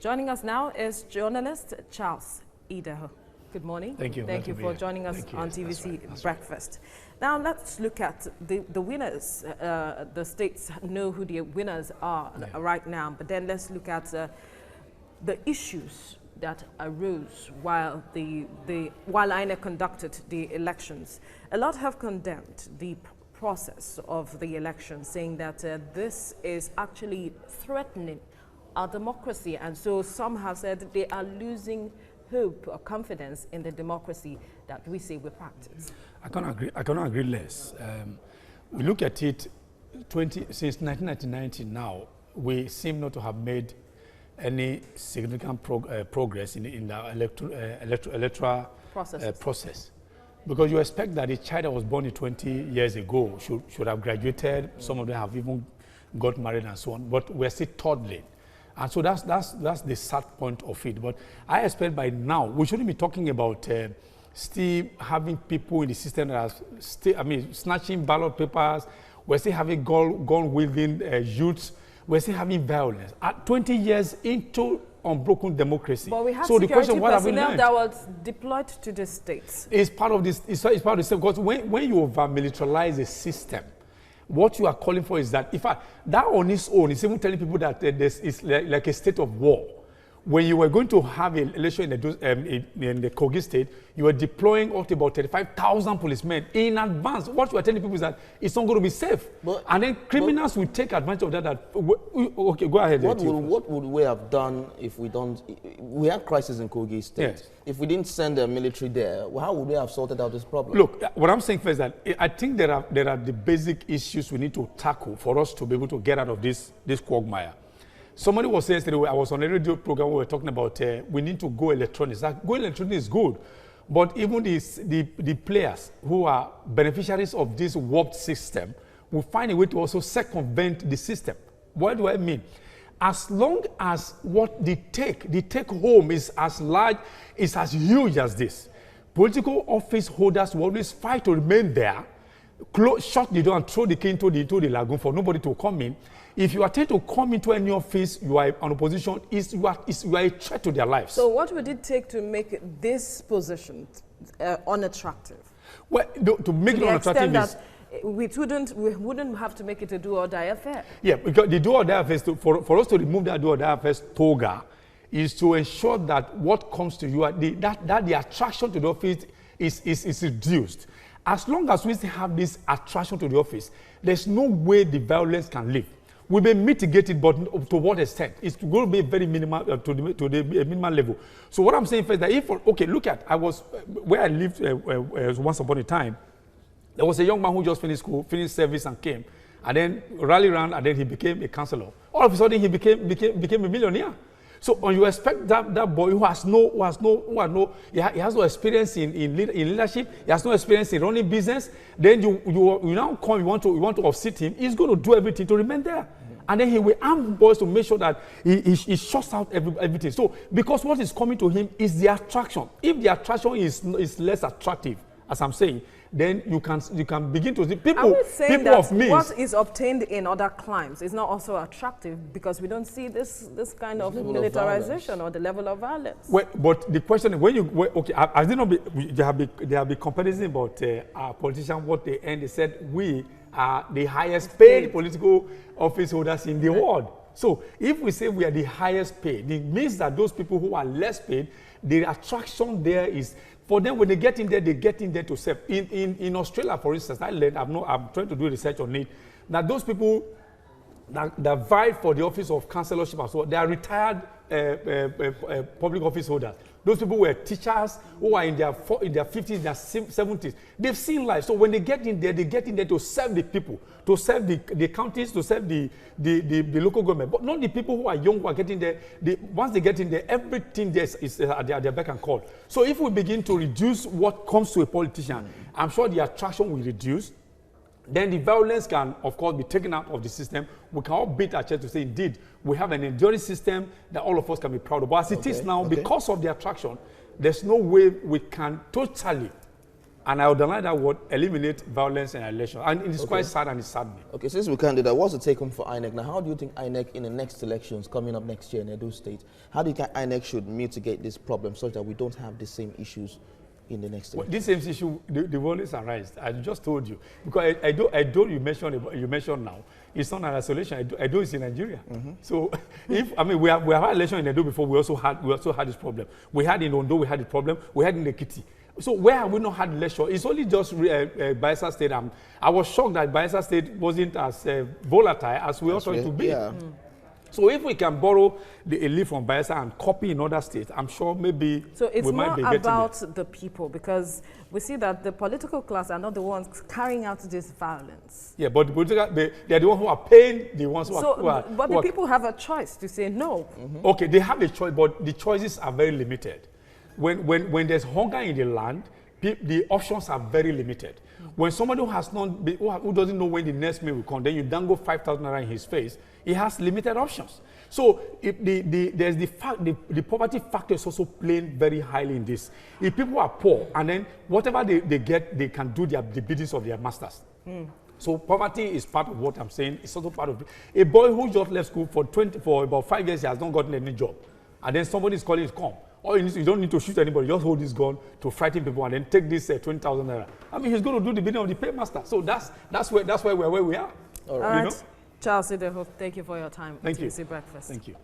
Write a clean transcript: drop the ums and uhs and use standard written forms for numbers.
Joining us now is journalist Charles Ideho. Good morning. Thank you. Thank you for joining us on TVC Breakfast. Now let's look at the winners. The states know who the winners are right now, but then let's look at the issues that arose while INEC conducted the elections. A lot have condemned the process of the election, saying that this is actually threatening our democracy, and so some have said they are losing hope or confidence in the democracy that we say we practice. I cannot agree less. We look at it since 1990 now, we seem not to have made any significant progress in the electoral process. Because you expect that a child that was born 20 years ago should have graduated, some of them have even got married and so on, but we're still toddling. And so that's the sad point of it. But I expect by now, we shouldn't be talking about still having people in the system that are still, snatching ballot papers. We're still having gun-wielding youths. We're still having violence. At 20 years into unbroken democracy. But we have so the question, what have we personnel learned? That was deployed to the states. It's part of this. It's part of the system. Because when you over-militarize a system, what you are calling for is that, in fact, that on its own is even telling people that this is like a state of war. When you were going to have an election in the Kogi state, you were deploying up to about 35,000 policemen in advance. What you are telling people is that it's not going to be safe. And then criminals will take advantage of that. Okay, go ahead. What would we have done if we don't? We had crisis in Kogi state. Yes. If we didn't send the military there, how would we have sorted out this problem? Look, what I'm saying first is that I think there are the basic issues we need to tackle for us to be able to get out of this quagmire. Somebody was saying yesterday, I was on a radio program, we were talking about we need to go electronic. Going electronic is good, but even the players who are beneficiaries of this warped system will find a way to also circumvent the system. What do I mean? As long as what the take home is as large, is as huge as this, political office holders will always fight to remain there, shut the door and throw the key into the lagoon for nobody to come in. If you attempt to come into any office, you are an opposition, you are a threat to their lives. So what would it take to make this position unattractive? Well, to make it unattractive is... We wouldn't have to make it a do-or-die affair. Yeah, because the do-or-die affair, for us to remove that do-or-die affair toga, is to ensure that what comes to you, that the attraction to the office is reduced. As long as we still have this attraction to the office, there's no way the violence can live. We may mitigate it, but to what extent? It's going to be very minimal to the minimal level. So what I'm saying first that look at where I lived once upon a time. There was a young man who just finished school, finished service, and came, and then rallied around, and then he became a councillor. All of a sudden, he became a millionaire. So when you expect that boy who has no experience in leadership, he has no experience in running business, then you now come, you want to offset him, he's going to do everything to remain there. And then he will arm boys to make sure that he shuts out everything. So because what is coming to him is the attraction. If the attraction is less attractive, as I'm saying, then you can begin to see people of means. What is obtained in other climes is not also attractive because we don't see this kind of militarization or the level of violence. Well, but the question is, I did not there have been comparisons about our politicians, what they earn. They said we are the highest paid political office holders in the world. So if we say we are the highest paid, it means that those people who are less paid, the attraction there is, for them, when they get in there to serve. In Australia, for instance, I'm trying to do research on it, that those people that vie for the office of councillorship as well, they are retired public office holders. Those people were teachers who are in their 50s, their 70s. They've seen life. So when they get in there to serve the people, to serve the counties, to serve the local government. But not the people who are young who are getting there. Once they get in there, everything there is at their beck and call. So if we begin to reduce what comes to a politician, I'm sure the attraction will reduce. Then the violence can, of course, be taken out of the system. We can all beat our chest to say, indeed, we have an enduring system that all of us can be proud of. But as it is now, because of the attraction, there's no way we can totally And I would underline that word, eliminate violence in elections. And it's quite sad and it's saddening. Okay, since we can't do that, what's the take home for INEC? Now, how do you think INEC in the next elections coming up next year in Edo State, how do you think INEC should mitigate this problem such that we don't have the same issues in the next election? This same issue, the always arise. I just told you. Because I don't you mentioned now, it's not an isolation. I do is in Nigeria. So if we have had election in Edo before, we also had this problem. We had in Ondo, we had the problem, we had in Ekiti. So where have we not had election? It's only just Bayelsa State. I was shocked that Bayelsa State wasn't as volatile as we also to be. Yeah. So if we can borrow the elite from Bayelsa and copy in other states, I'm sure maybe so it's we might be getting about the people, because we see that the political class are not the ones carrying out this violence. Yeah, but the political, they're the ones who are paying the ones who are. But the people have a choice to say no. Okay, they have a choice, but the choices are very limited. When there's hunger in the land, the options are very limited. When somebody who doesn't know when the next meal will come, then you dangle 5,000 naira in his face, he has limited options. So if there's the poverty factor is also playing very highly in this. If people are poor and then whatever they get, they can do the biddings of their masters. So poverty is part of what I'm saying. It's also part of it. A boy who just left school for about 5 years, he has not gotten any job. And then somebody is calling his come. Or you don't need to shoot anybody, just hold this gun to frighten people and then take this 20,000 naira. I mean, he's going to do the bidding of the paymaster. So that's why we're where we are. All right. Charles Ideho, thank you for your time. Thank you. Breakfast. Thank you.